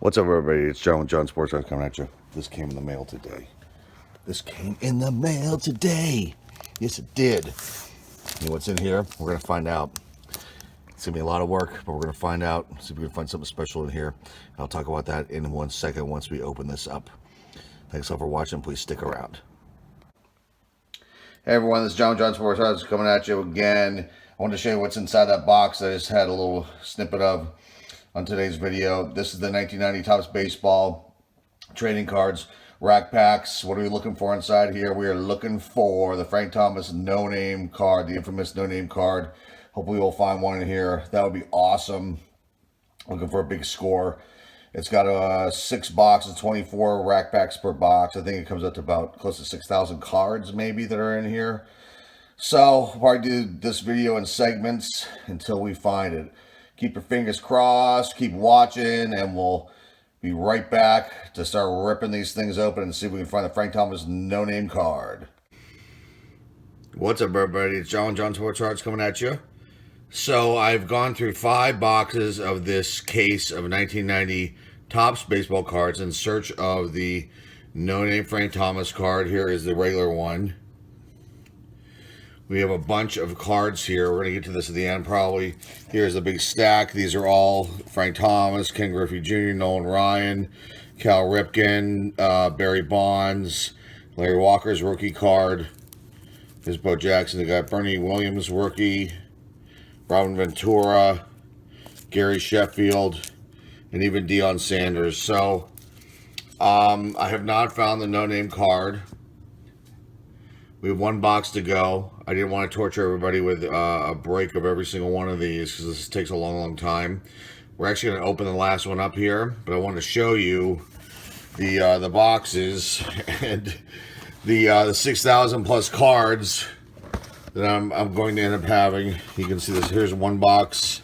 What's up, everybody? It's John with John Sports RC coming at you. This came in the mail today. Yes, it did. You know what's in here? We're going to find out. It's going to be a lot of work, but we're going to find out. See if we can find something special in here. I'll talk about that in 1 second once we open this up. Thanks all for watching. Please stick around. Hey, everyone. This is John with John Sports RC coming at you again. I wanted to show you what's inside that box that I just had a little snippet of on today's video. This is the 1990 Topps Baseball trading cards, rack packs. What are we looking for inside here? We are looking for the Frank Thomas no-name card, the infamous no-name card. Hopefully we'll find one in here. That would be awesome. Looking for a big score. It's got 6 boxes, 24 rack packs per box. I think it comes up to about close to 6,000 cards maybe that are in here. So we'll probably do this video in segments until we find it. Keep your fingers crossed, keep watching, and we'll be right back to start ripping these things open and see if we can find the Frank Thomas no-name card. What's up, everybody? It's John Sports RC coming at you. So I've gone through 5 boxes of this case of 1990 Topps baseball cards in search of the no-name Frank Thomas card. Here is the regular one. We have a bunch of cards here. We're going to get to this at the end probably. Here's a big stack. These are all Frank Thomas, Ken Griffey Jr., Nolan Ryan, Cal Ripken, Barry Bonds, Larry Walker's rookie card. There's Bo Jackson. They got Bernie Williams rookie, Robin Ventura, Gary Sheffield, and even Deion Sanders. So I have not found the no-name card. We have 1 box to go. I didn't want to torture everybody with a break of every single one of these because this takes a long time. We're actually going to open the last one up here, but I wanted to show you the boxes and the 6,000 plus cards that I'm going to end up having. You can see this. Here's 1 box.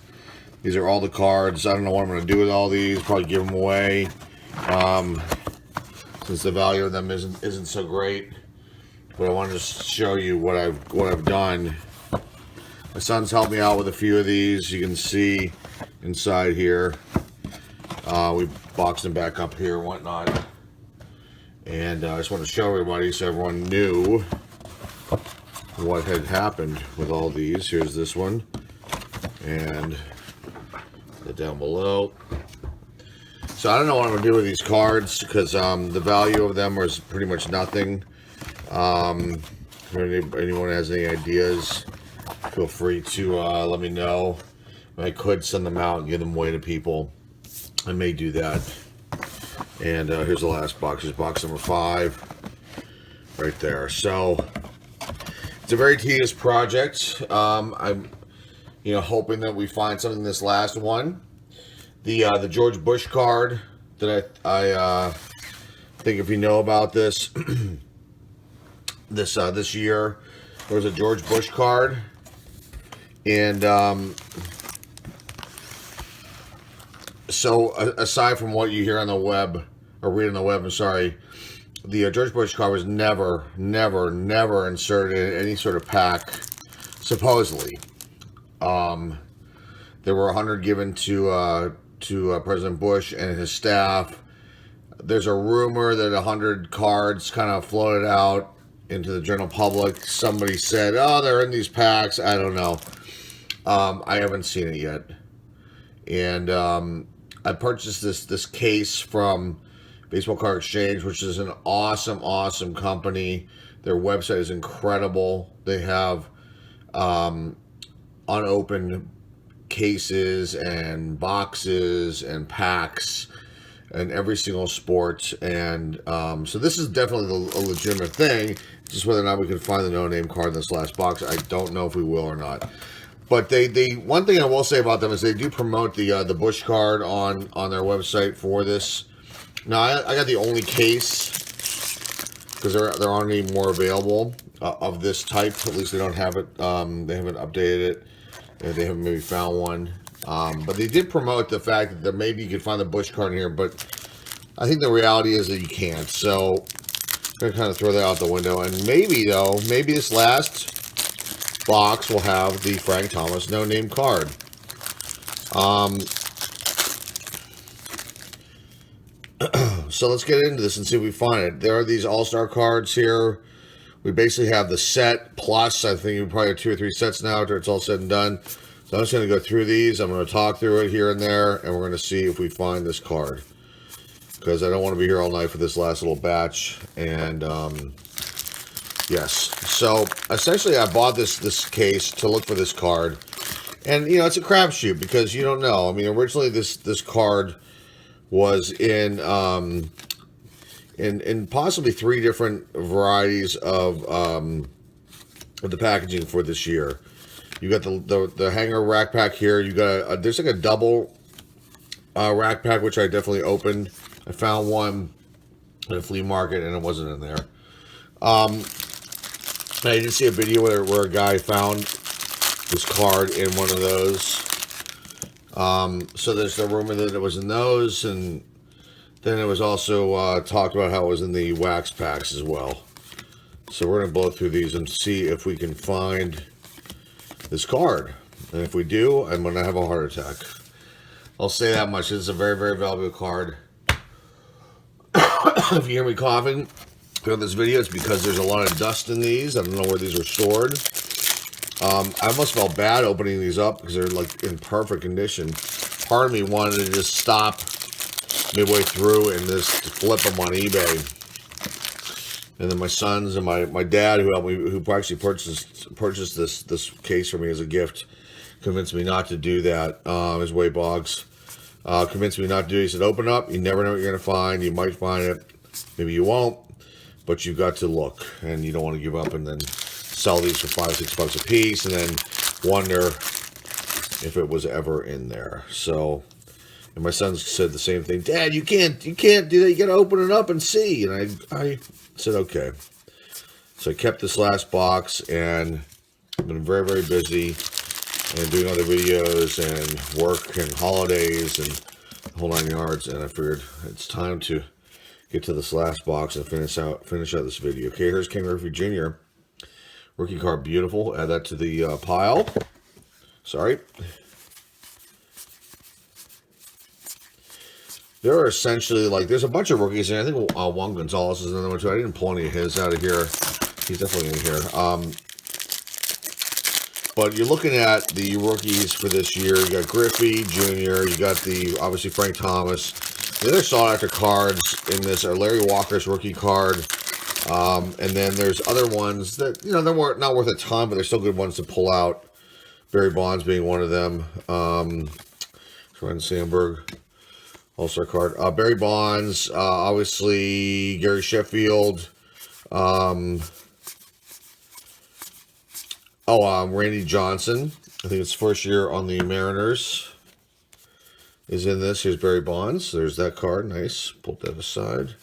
These are all the cards. I don't know what I'm going to do with all these. Probably give them away since the value of them isn't so great. But I wanted to show you what I've done. My son's helped me out with a few of these. You can see inside here. We boxed them back up here and whatnot. And I just want to show everybody so everyone knew what had happened with all these. Here's this one. And down below. So I don't know what I'm going to do with these cards because the value of them was pretty much nothing. If anyone has any ideas, feel free to let me know. I could send them out and give them away to people. I may do that. And here's the last box. Here's box number 5 right there. So it's a very tedious project. I'm hoping that we find something in this last one. The George Bush card that I think, if you know about this this year, there was a George Bush card, and so aside from what you hear on the web or read on the web, I'm sorry, the George Bush card was never inserted in any sort of pack, supposedly. There were 100 given to President Bush and his staff. There's a rumor that 100 cards kind of floated out into the general public. Somebody said, oh, they're in these packs. I don't know. I haven't seen it yet. And I purchased this case from Baseball Card Exchange, which is an awesome company. Their website is incredible. They have unopened cases and boxes and packs in every single sport, and so this is definitely a legitimate thing. Just whether or not we can find the no-name card in this last box, I don't know if we will or not. But they one thing I will say about them is they do promote the Bush card on their website for this. Now I got the only case because there aren't any more available of this type. At least they don't have it. They haven't updated it. They haven't maybe found one. But they did promote the fact that maybe you could find the Bush card in here, but I think the reality is that you can't. So I'm going to kind of throw that out the window. And maybe this last box will have the Frank Thomas no-name card. so let's get into this and see if we find it. There are these all-star cards here. We basically have the set plus. I think you probably have 2 or 3 sets now after it's all said and done. So I'm just going to go through these. I'm going to talk through it here and there, and we're going to see if we find this card, because I don't want to be here all night for this last little batch. And yes, so essentially I bought this case to look for this card, and you know, it's a crapshoot because you don't know. I mean, originally this card was in possibly 3 different varieties of the packaging for this year. You got the hanger rack pack here. You got there's like a double rack pack, which I definitely opened. I found one at a flea market and it wasn't in there. I did see a video where a guy found this card in one of those. So there's the rumor that it was in those, and then it was also talked about how it was in the wax packs as well. So we're going to blow through these and see if we can find this card. And if we do, I'm going to have a heart attack. I'll say that much. This is a very, very valuable card. If you hear me coughing throughout this video, it's because there's a lot of dust in these. I don't know where these were stored. I almost felt bad opening these up because they're like in perfect condition. Part of me wanted to just stop midway through and just flip them on eBay. And then my sons and my dad, who helped me, who actually purchased this case for me as a gift, convinced me not to do that. His Way Boggs convinced me not to do it. He said, open up. You never know what you're going to find. You might find it. Maybe you won't. But you've got to look. And you don't want to give up and then sell these for $5-6 a piece and then wonder if it was ever in there. So, and my sons said the same thing. Dad, you can't do that. You got to open it up and see. And I said, okay. So I kept this last box, and I've been very, very busy and doing other videos and work and holidays and the whole 9 yards. And I figured it's time to get to this last box and finish out this video. Okay, here's King Griffey Jr. Rookie card, beautiful. Add that to the pile. Sorry. There are essentially, like, there's a bunch of rookies, and I think Juan Gonzalez is another one too. I didn't pull any of his out of here. He's definitely in here. But you're looking at the rookies for this year. You got Griffey Jr. You got obviously Frank Thomas. The other sought-after cards in this are Larry Walker's rookie card. And then there's other ones that, you know, they're not worth a ton, but they're still good ones to pull out. Barry Bonds being one of them. Ryan Sandberg, All-Star card. Barry Bonds, obviously Gary Sheffield. Randy Johnson. I think it's first year on the Mariners. Is in this. Here's Barry Bonds. There's that card. Nice. Put that aside.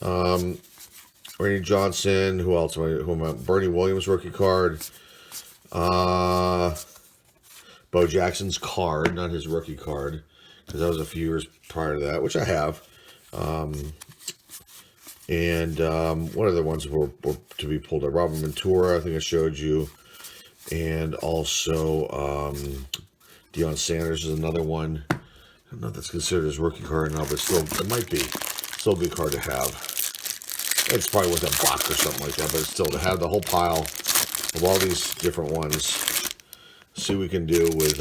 Randy Johnson. Who else? Bernie Williams rookie card. Bo Jackson's card, not his rookie card, because that was a few years prior to that, which I have. What other ones were to be pulled up? Robert Ventura, I think I showed you. And also Deion Sanders is another one. I don't know if that's considered his rookie card or not, but still, it might be. Still a good card to have. It's probably worth a box or something like that, but still, to have the whole pile of all these different ones. See what we can do with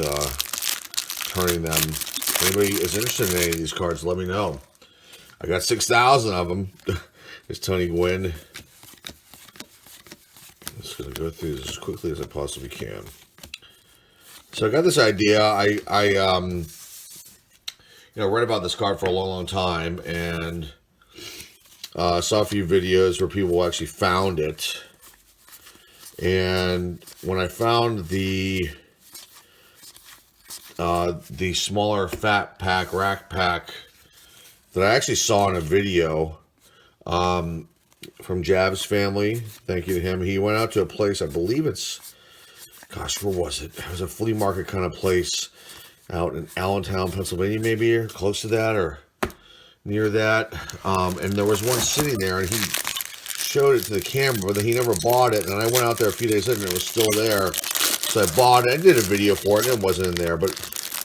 turning them. If anybody is interested in any of these cards, let me know. I got 6,000 of them. It's Tony Gwynn. I'm just going to go through this as quickly as I possibly can. So I got this idea. I read about this card for a long, long time, and saw a few videos where people actually found it. And when I found the smaller fat pack, rack pack, that I actually saw in a video from Jav's family, thank you to him. He went out to a place, I believe it's, gosh, where was it? It was a flea market kind of place out in Allentown, Pennsylvania, maybe, or close to that, or near that. And there was one sitting there, and he showed it to the camera, but he never bought it. And I went out there a few days later, and it was still there. So I bought it. I did a video for it, and it wasn't in there. But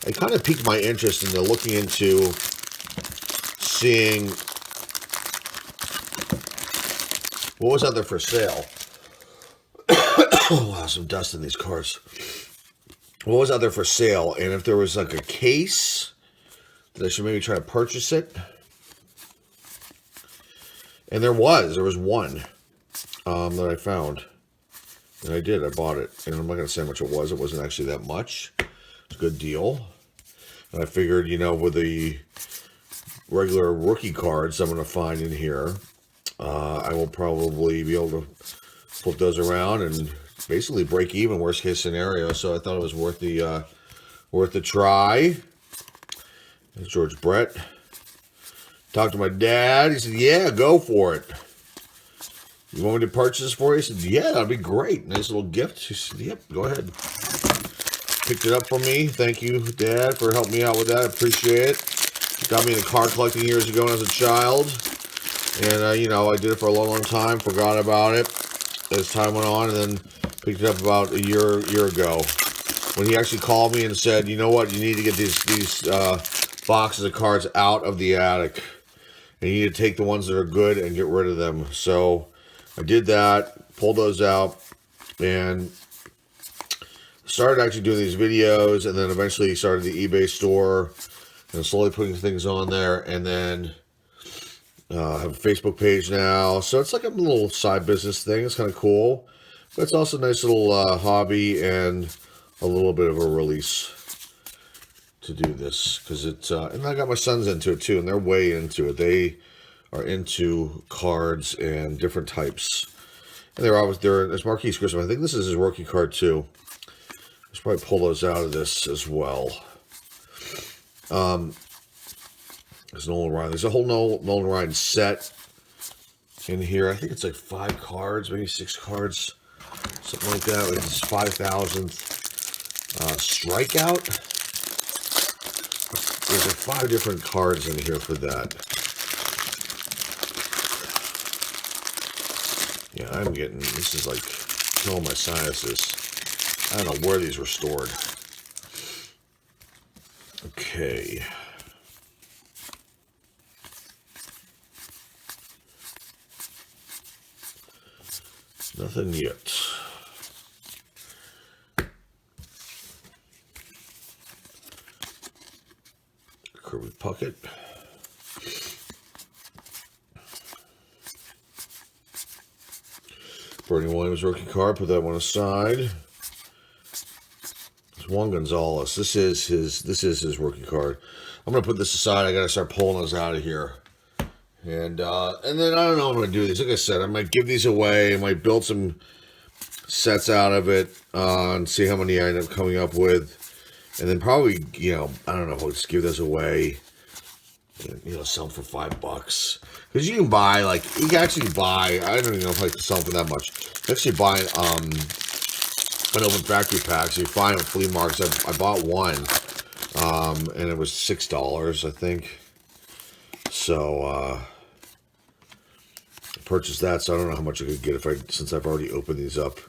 it kind of piqued my interest into looking into seeing What was out there for sale? Oh, wow, some dust in these cards. What was out there for sale? And if there was like a case, that I should maybe try to purchase it. And there was one that I found. And I did. I bought it. And I'm not going to say how much it was. It wasn't actually that much. It's a good deal. And I figured, you know, with the regular rookie cards I'm going to find in here, I will probably be able to flip those around and basically break even, worst case scenario. So I thought it was worth the try. There's George Brett. Talked to my dad. He said, yeah, go for it. You want me to purchase this for you? He said, yeah, that'd be great. Nice little gift. He said, yep, go ahead. Picked it up for me. Thank you, Dad, for helping me out with that. I appreciate it. Got me into car collecting years ago when I was a child. And, you know, I did it for a long, long time. Forgot about it as time went on. And then picked it up about a year ago. When he actually called me and said, you know what, you need to get these boxes of cards out of the attic. And you need to take the ones that are good and get rid of them. So I did that, pulled those out, and started actually doing these videos, and then eventually started the eBay store, and slowly putting things on there, and then have a Facebook page now. So it's like a little side business thing. It's kind of cool, but it's also a nice little hobby and a little bit of a release to do this, because it's and I got my sons into it too, and they're way into it. They are into cards and different types, and they're always there. There's Marquis Grissom. I think this is his rookie card too. Let's probably pull those out of this as well. There's Nolan Ryan. There's a whole Nolan Ryan set in here. I think it's like 5 cards, maybe 6 cards, something like that. Like it's 5,000th strikeout. There's like 5 different cards in here for that. Yeah, I'm getting, this is like killing my sinuses. I don't know where these were stored. Okay. Nothing yet. Kirby Puckett. Bernie Williams rookie card. Put that one aside. It's Juan Gonzalez. This is his rookie card. I'm gonna put this aside. I gotta start pulling those out of here. And then I don't know what I'm gonna do with these. Like I said, I might give these away. I might build some sets out of it and see how many I end up coming up with. And then probably, you know, I don't know, I'll just give those away. You know, sell them for $5. Because you can buy, like, you can actually buy, I don't even know if I can sell them for that much. You can actually buy an open factory pack. So you find them at flea markets. I bought one, and it was $6, I think. So, I purchased that, so I don't know how much I could get since I've already opened these up.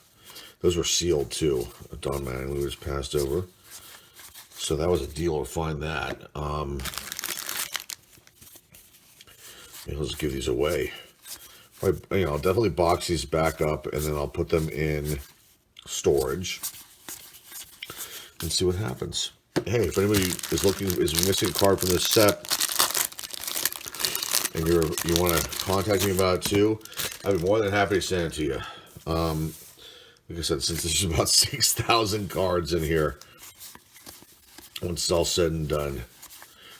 Those were sealed, too. Don Manning was passed over. So that was a deal to find that. Maybe I'll just give these away. You know, I'll definitely box these back up, and then I'll put them in storage and see what happens. Hey, if anybody is missing a card from this set, and you want to contact me about it too, I'd be more than happy to send it to you. Like I said, since there's about 6,000 cards in here, once it's all said and done,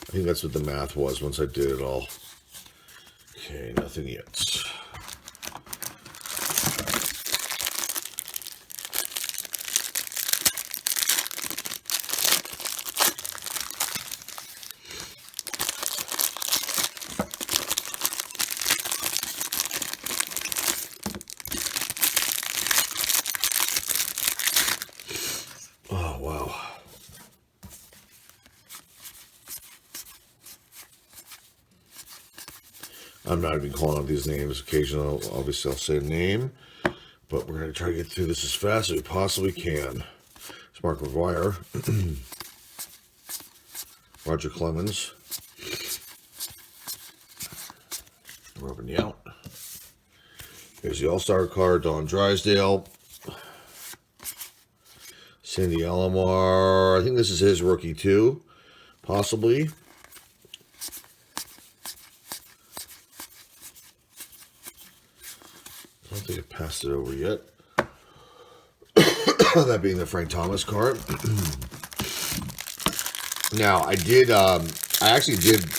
I think that's what the math was once I did it all. Okay, nothing yet. Oh, wow. I'm not even calling out these names. Occasionally, obviously, I'll say a name. But we're going to try to get through this as fast as we possibly can. It's Mark McGuire. Roger Clemens. Robin Yount. Here's the All-Star card on Drysdale. Sandy Alomar. I think this is his rookie too, possibly. I don't think I passed it over yet. That being the Frank Thomas card. Now, I actually did a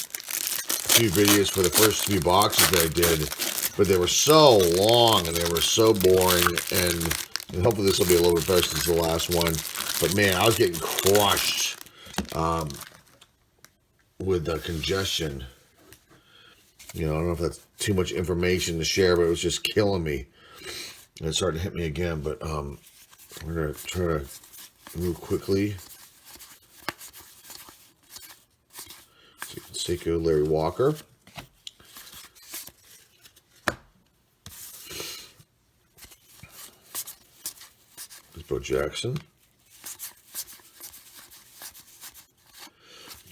few videos for the first few boxes that I did, but they were so long and they were so boring, and hopefully this will be a little bit better since the last one. But man, I was getting crushed with the congestion. You know, I don't know if that's too much information to share, but it was just killing me. And it started to hit me again, but we're going to try to move quickly. Seiko Larry Walker. There's Bo Jackson.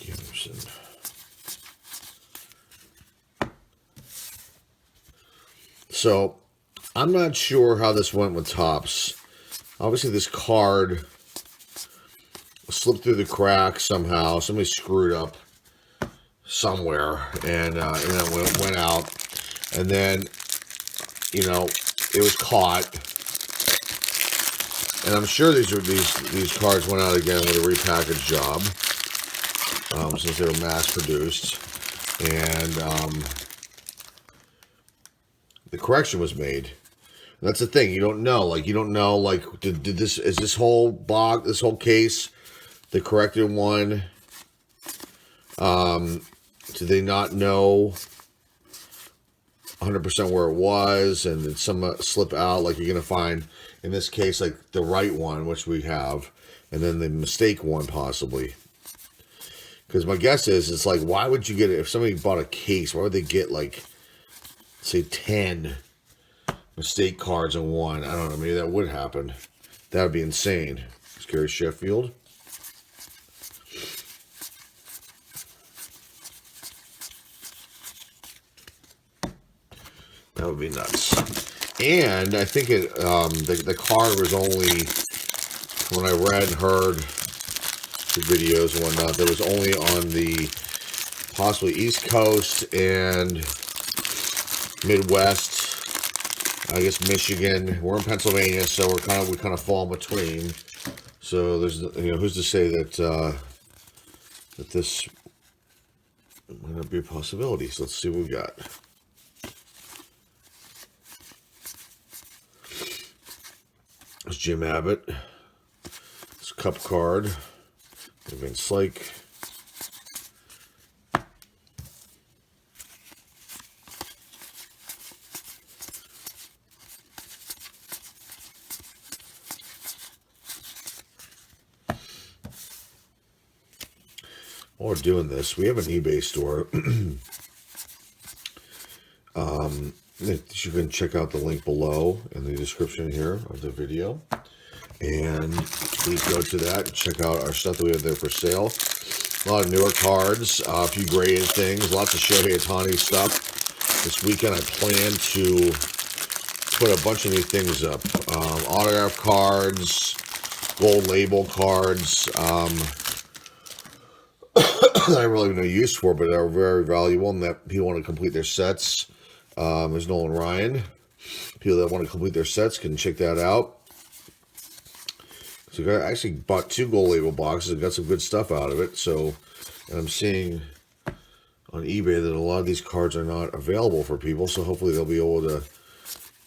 Anderson. So, I'm not sure how this went with Topps. Obviously, this card slipped through the cracks somehow. Somebody screwed up somewhere, and it went out. And then, you know, it was caught. And I'm sure these cards went out again with a repackaged job, since they were mass produced. And the correction was made. And that's the thing, you don't know. Like, you don't know, like, is this whole box, this whole case, the corrected one? Do they not know 100% where it was, and did some slip out? Like, you're going to find, in this case, like the right one, which we have, and then the mistake one possibly. Because my guess is, it's like, why would you get it? If somebody bought a case, why would they get, like, say 10 mistake cards in one? I don't know, maybe that would happen. That would be insane. Scary Sheffield. That would be nuts. And I think it the card was only, when I read and heard the videos and whatnot, that was only on the possibly East Coast and Midwest. I guess Michigan. We're in Pennsylvania, so we kind of fall in between. So there's, you know, who's to say that that this might not be a possibility. So let's see what we got. It's Jim Abbott. It's a cup card. Vince Lake. While we're doing this, we have an eBay store. You can check out the link below in the description here of the video. And please go to that and check out our stuff that we have there for sale. A lot of newer cards, a few graded things, lots of Shohei Ohtani stuff. This weekend I plan to put a bunch of new things up. Autograph cards, gold label cards, that I really have no use for, but are very valuable and that people want to complete their sets. There's Nolan Ryan. People that want to complete their sets can check that out. So I actually bought 2 gold label boxes and got some good stuff out of it. So, and I'm seeing on eBay that a lot of these cards are not available for people. So hopefully they'll be able to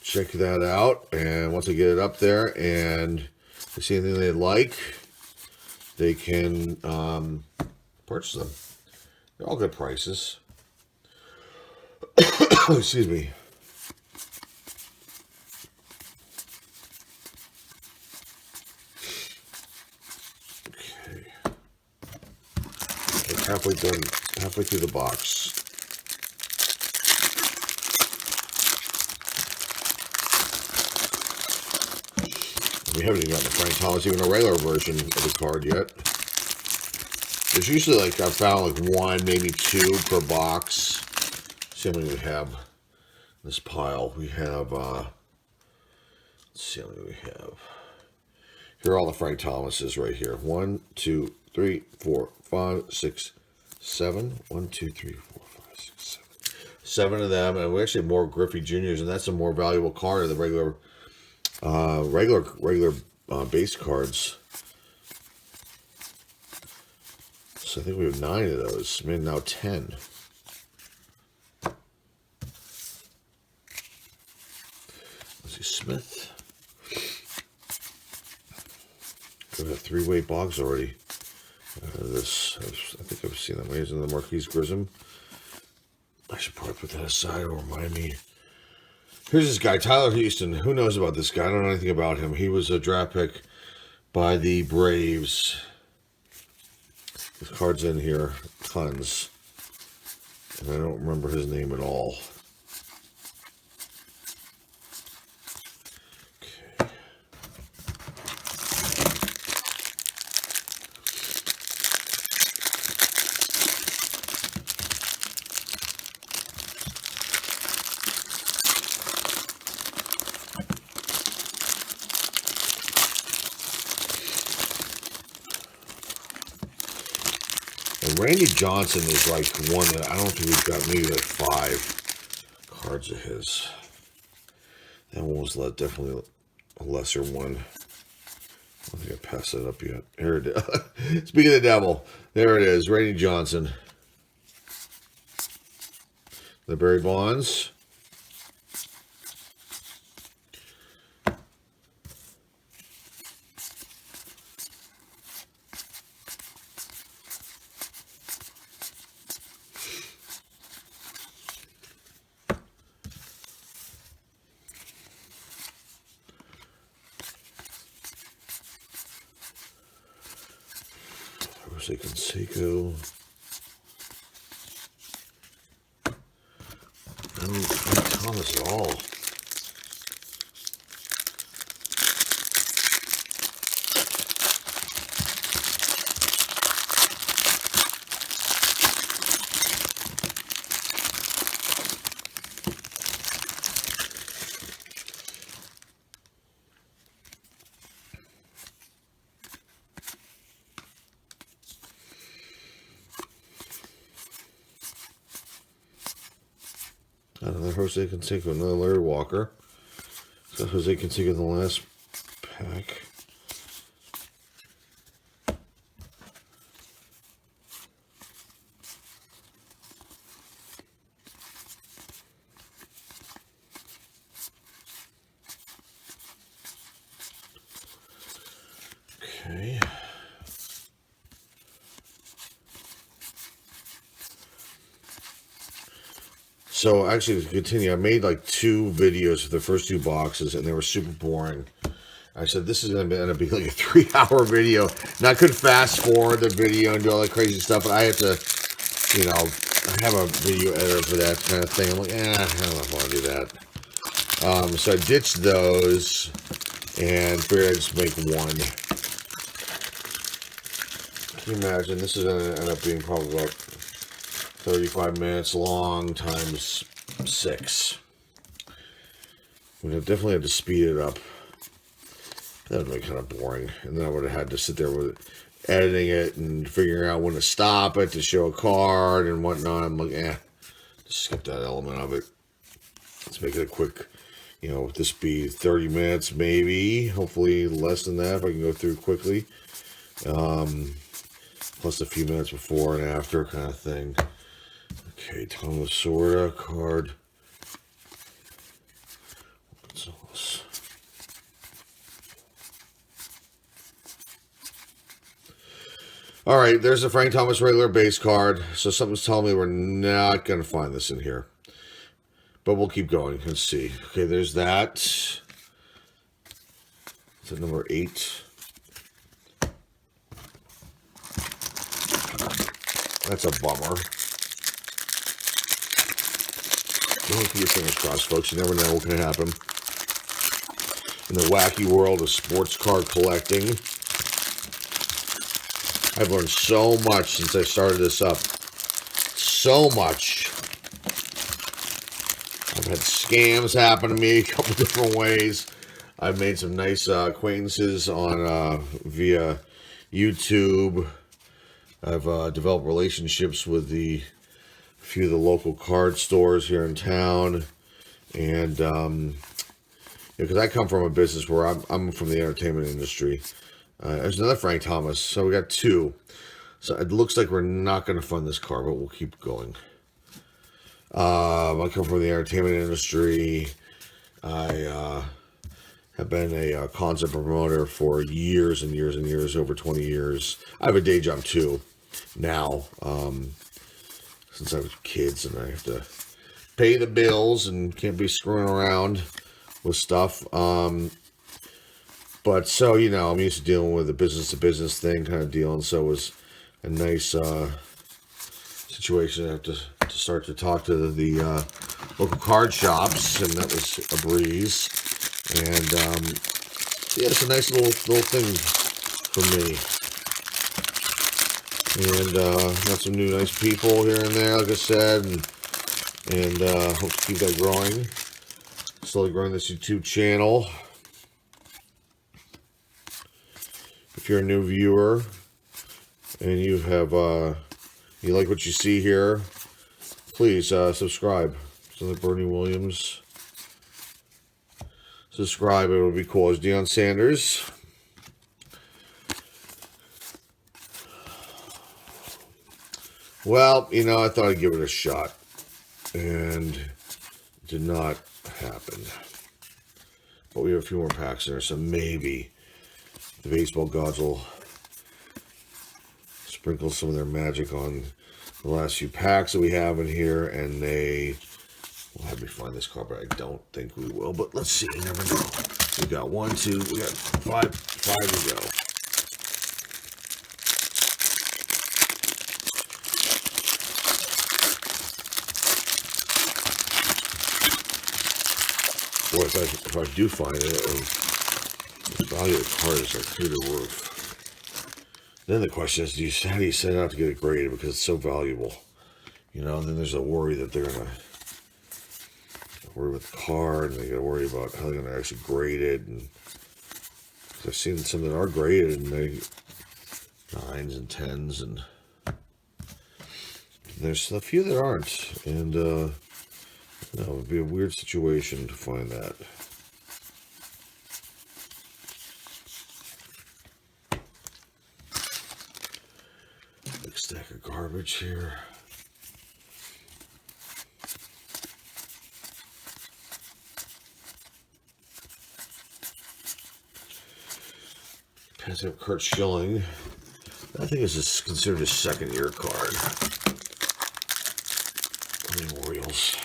check that out. And once I get it up there and they see anything they like, they can purchase them. They're all good prices. Excuse me. Okay. We're halfway done, halfway through the box. We haven't even gotten the Frank Thomas, even a regular version of the card yet. There's usually, like, I've found like 1, maybe 2 per box. See how many we have. this pile. We have, let's see how many we have. Here are all the Frank Thomases right here. 1, 2, 3, 4, 5, 6, 7. 1, 2, 3, 4, 5, 6, 7. 7 of them, and we actually have more Griffey Juniors, and that's a more valuable card than the regular base cards. So I think we have 9 of those. I mean, now 10. Let's see, Smith. We have 3-weight box already. This, I think I've seen that. He's in the Marquis Grissom. I should probably put that aside or remind me. Here's this guy, Tyler Houston. Who knows about this guy? I don't know anything about him. He was a draft pick by the Braves. His card's in here, tons. And I don't remember his name at all. And Randy Johnson is like one that I don't think we've got, maybe like 5 cards of his. That one was definitely a lesser one. I don't think I passed that up yet. Here it is. Speaking of the devil, there it is. Randy Johnson. The Barry Bonds. Jose Canseco. I don't Thomas at all. Another Jose Canseco, another Larry Walker. Got Jose Canseco in the last pack. Okay. So actually, to continue, I made like 2 videos for the first 2 boxes, and they were super boring. I said this is going to end up being like a 3-hour video. Now I could fast forward the video and do all that crazy stuff, but I have to, you know, I have a video editor for that kind of thing. I'm like, I don't want to do that. So I ditched those and figured I'd just make one. Can you imagine? This is going to end up being probably about 35 minutes long times 6. We'd definitely have to speed it up. That would be kind of boring. And then I would have had to sit there with editing it and figuring out when to stop it to show a card and whatnot. I'm like, just skip that element of it. Let's make it a quick, you know, this be 30 minutes maybe. Hopefully less than that if I can go through quickly. Plus a few minutes before and after kind of thing. Okay, Thomas Sorda card. Gonzalez. All right, there's a Frank Thomas regular base card. So something's telling me we're not going to find this in here. But we'll keep going. Let's see. Okay, there's that. Is that number 8? That's a bummer. Don't keep your fingers crossed, folks. You never know what can happen. In the wacky world of sports card collecting, I've learned so much since I started this up. So much. I've had scams happen to me a couple different ways. I've made some nice acquaintances on via YouTube. I've developed relationships with a few of the local card stores here in town, and because I come from a business where I'm from the entertainment industry. There's another Frank Thomas, so we got two. So it looks like we're not going to fund this car, but we'll keep going. I come from the entertainment industry. I have been a concept promoter for years and years and years, over 20 years. I have a day job too now, since I have kids and I have to pay the bills and can't be screwing around with stuff. But so, you know, I'm used to dealing with a business-to-business thing kind of deal, and so it was a nice situation. I have to start to talk to the local card shops, and that was a breeze. And yeah, it's a nice little thing for me. And got some new nice people here and there, like I said, and hope to keep that growing. Slowly growing this YouTube channel. If you're a new viewer and you have you like what you see here, please subscribe. So like Bernie Williams, subscribe. It would be cool. It's Deion Sanders. Well, you know, I thought I'd give it a shot, and it did not happen. But we have a few more packs there, so maybe the baseball gods will sprinkle some of their magic on the last few packs that we have in here, and they will have me find this card, but I don't think we will. But let's see, you never know. We got 1, 2, we got five to go. Boy, if I do find it, the value of the card is like through the roof. Then the question is, how do you set out to get it graded, because it's so valuable? You know, and then there's a worry that they're going to worry with the card, and they got to worry about how they're going to actually grade it. And I've seen some that are graded, and they 9s and 10s, and there's a few that aren't. And no, it would be a weird situation to find that. Big stack of garbage here. Passing up Kurt Schilling. I think this is considered a second-year card. The Orioles.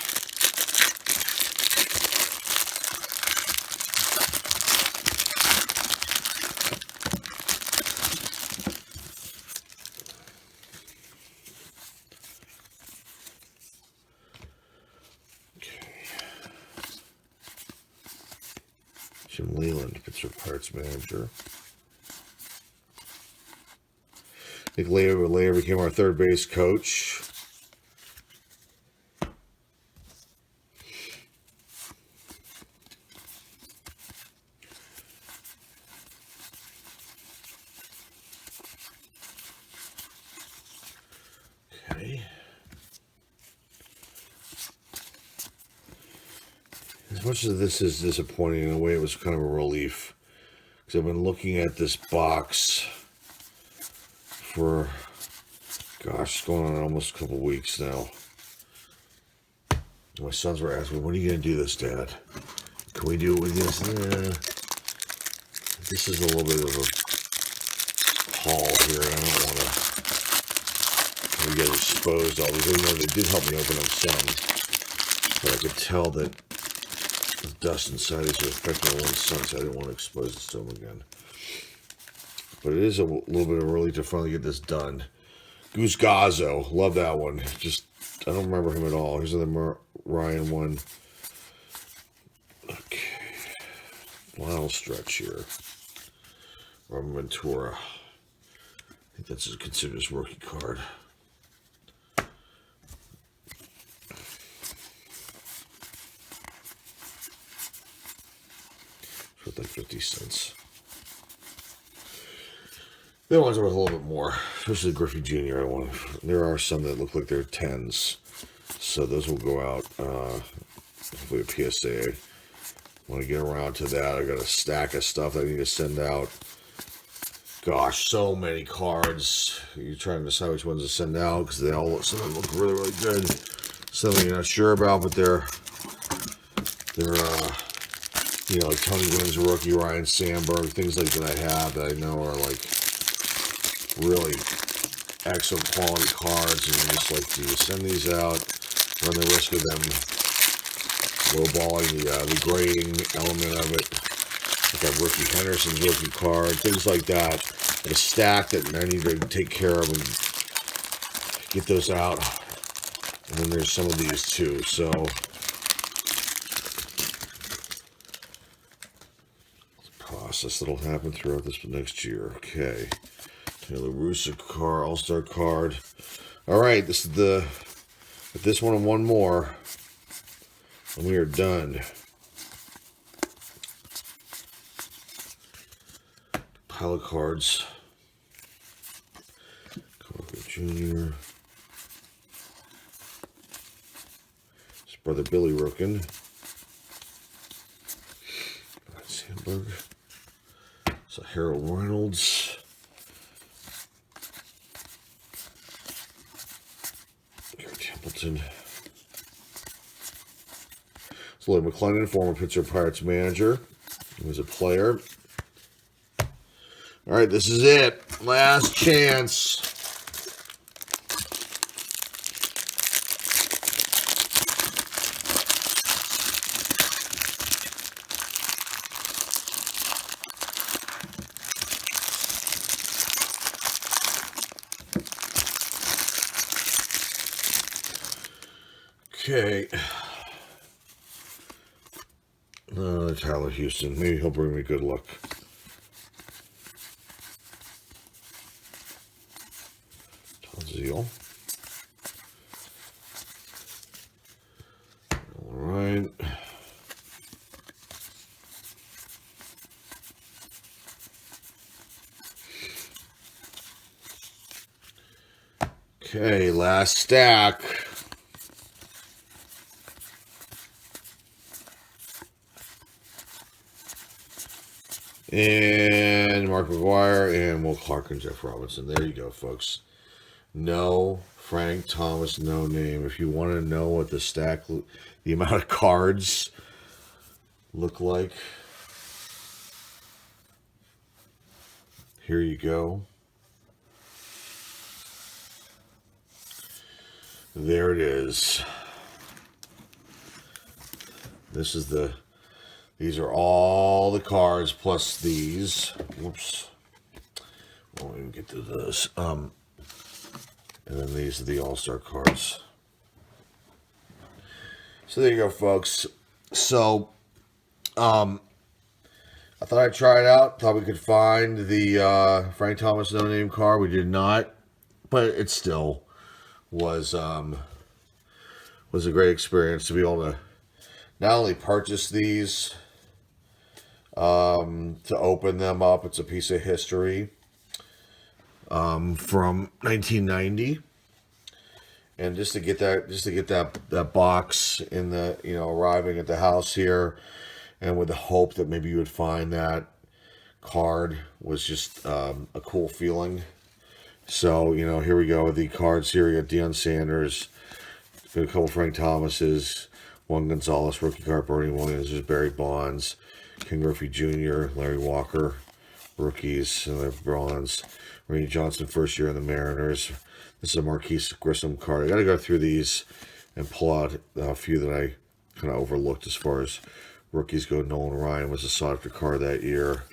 Jim Leland, Pittsburgh Pirates manager. Nick Layer became our third base coach. Okay. As much as this is disappointing, in a way it was kind of a relief, because I've been looking at this box for, gosh, it's going on almost a couple weeks now. My sons were asking me, when are you going to do this, Dad? Can we do it with this? This is a little bit of a haul here. I don't want to get exposed all these, even though they did help me open up some. But I could tell that the dust inside these are affecting one son, so I didn't want to expose this to him again. But it is a little bit of a relief to finally get this done. Goose Gazzo, love that one. Just, I don't remember him at all. Here's another Ryan one. Okay. Final stretch here. Robin Ventura. I think that's considered his rookie card. worth like 50 cents. The ones are worth a little bit more, especially the Griffey Jr. There are some that look like they're 10s, so those will go out. Hopefully a PSA. Want to get around to that. I got a stack of stuff that I need to send out. Gosh, so many cards. You're trying to decide which ones to send out because they all look, some of them look really, really good. Some you're not sure about, but they're you know, like Tony Gwynn's rookie, Ryan Sandberg, things like that I have that I know are like really excellent quality cards, and you just like, do you send these out, run the risk of them lowballing the grading element of it. I got Rookie Henderson's rookie card, things like that. A stack that I need to take care of and get those out. And then there's some of these too. So process that'll happen throughout this next year. Okay. Taylor Russa card, All-Star card. All right, this is this one and one more, and we are done. Pile of cards. Griffey Jr. His brother Billy Ripken. Sandberg. So Harold Reynolds. Gary Templeton. So Lloyd McClendon, former Pittsburgh Pirates manager. He was a player. All right, this is it. Last chance. Okay. Tyler Houston. Maybe he'll bring me good luck. Zeal. All right. Okay, last stack. And Mark McGuire and Will Clark and Jeff Robinson. There you go, folks. No Frank Thomas, no name. If you want to know what the stack, the amount of cards look like, here you go. There it is. This is these are all the cards plus these. Whoops. Won't even get to this. And then these are the All-Star cards. So there you go, folks. So, I thought I'd try it out. Thought we could find the Frank Thomas no-name card. We did not, but it still was a great experience to be able to not only purchase these, to open them up. It's a piece of history. From 1990, and just to get that box in the, you know, arriving at the house here, and with the hope that maybe you would find that card was just a cool feeling. So, you know, here we go with the cards here. You got Deion Sanders, got a couple Frank Thomases, Juan Gonzalez rookie card, Bernie Williams, there's Barry Bonds, Ken Griffey Jr., Larry Walker rookies, and the bronze. Randy Johnson, first year in the Mariners. This is a Marquis Grissom card. I got to go through these and pull out a few that I kind of overlooked as far as rookies go. Nolan Ryan was a sought-after card that year.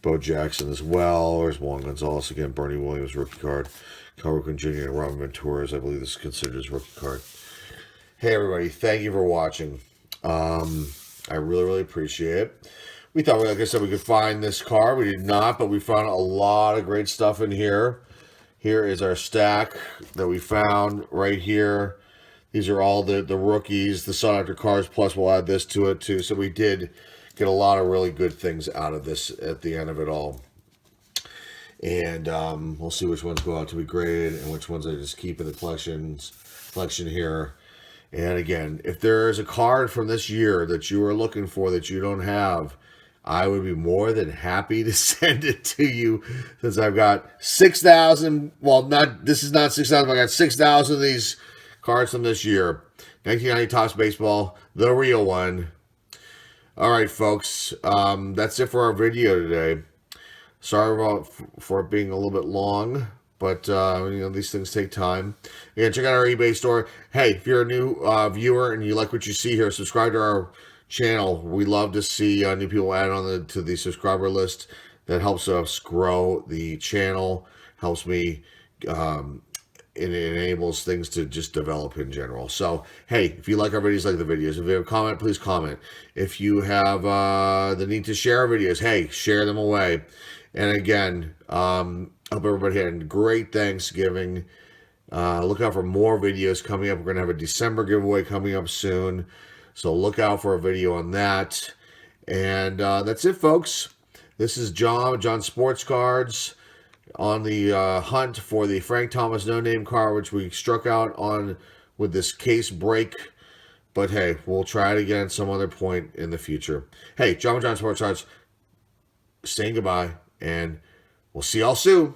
Bo Jackson as well. There's Juan Gonzalez again. Bernie Williams rookie card. Cal Ripken Jr. and Robin Venturas. I believe this is considered his rookie card. Hey everybody, thank you for watching. I really, really appreciate it. We thought, like I said, we could find this card. We did not, but we found a lot of great stuff in here. Here is our stack that we found right here. These are all the rookies, the sought-after cards, plus we'll add this to it too. So we did get a lot of really good things out of this at the end of it all. And we'll see which ones go out to be graded and which ones I just keep in the collection here. And again, if there is a card from this year that you are looking for that you don't have, I would be more than happy to send it to you, since I've got 6,000. Well, this is not 6,000, but I got 6,000 of these cards from this year. 1990 Topps Baseball, the real one. All right, folks, that's it for our video today. Sorry for it being a little bit long, but these things take time. Again, check out our eBay store. Hey, if you're a new viewer and you like what you see here, subscribe to our channel. We love to see new people add on to the subscriber list. That helps us grow the channel, helps me, it enables things to just develop in general. So, hey, if you like our videos, like the videos. If you have a comment, please comment. If you have the need to share our videos, hey, share them away. And again, hope everybody had a great Thanksgiving. Look out for more videos coming up. We're going to have a December giveaway coming up soon. So look out for a video on that. And that's it, folks. This is John Sports Cards, on the hunt for the Frank Thomas no-name card, which we struck out on with this case break. But hey, we'll try it again some other point in the future. Hey, John Sports Cards saying goodbye, and we'll see y'all soon.